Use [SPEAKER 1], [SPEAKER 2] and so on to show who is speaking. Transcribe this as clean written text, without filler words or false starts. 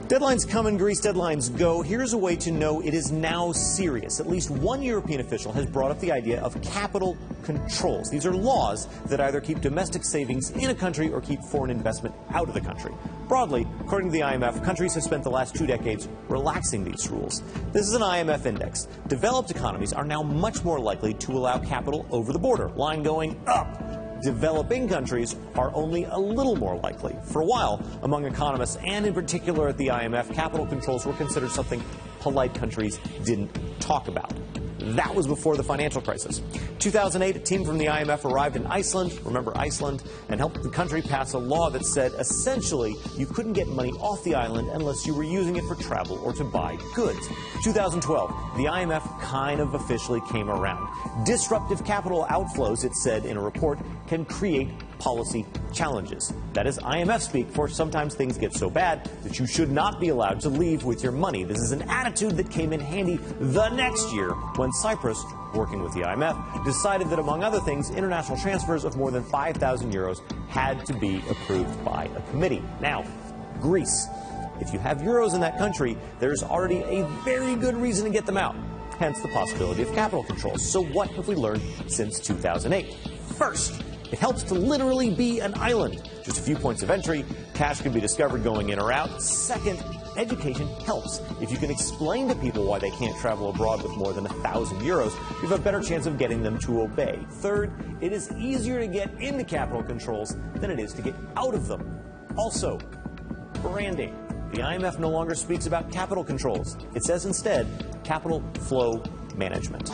[SPEAKER 1] Deadlines come and Greece deadlines go. Here's a way to know it is now serious. At least one European official has brought up the idea of capital controls. These are laws that either keep domestic savings in a country or keep foreign investment out of the country. Broadly, according to the IMF, countries have spent the last 2 decades relaxing these rules. This is an IMF index. Developed economies are now much more likely to allow capital over the border, line going up. Developing countries are only a little more likely. For a while, among economists, and in particular at the IMF, capital controls were considered something polite countries didn't talk about. That was before the financial crisis. 2008, a team from the IMF arrived in Iceland, remember Iceland, and helped the country pass a law that said essentially you couldn't get money off the island unless you were using it for travel or to buy goods. 2012, the IMF kind of officially came around. Disruptive capital outflows, it said in a report, can create policy challenges. That is IMF speak for sometimes things get so bad that you should not be allowed to leave with your money. This is an attitude that came in handy the next year when Cyprus, working with the IMF, decided that, among other things, international transfers of more than 5,000 euros had to be approved by a committee. Now, Greece. If you have euros in that country, there's already a very good reason to get them out, hence the possibility of capital controls. So what have we learned since 2008? First, it helps to literally be an island. Just a few points of entry, cash can be discovered going in or out. Second, education helps. If you can explain to people why they can't travel abroad with more than 1,000 euros, you have a better chance of getting them to obey. Third, it is easier to get into capital controls than it is to get out of them. Also, branding. The IMF no longer speaks about capital controls. It says instead, capital flow management.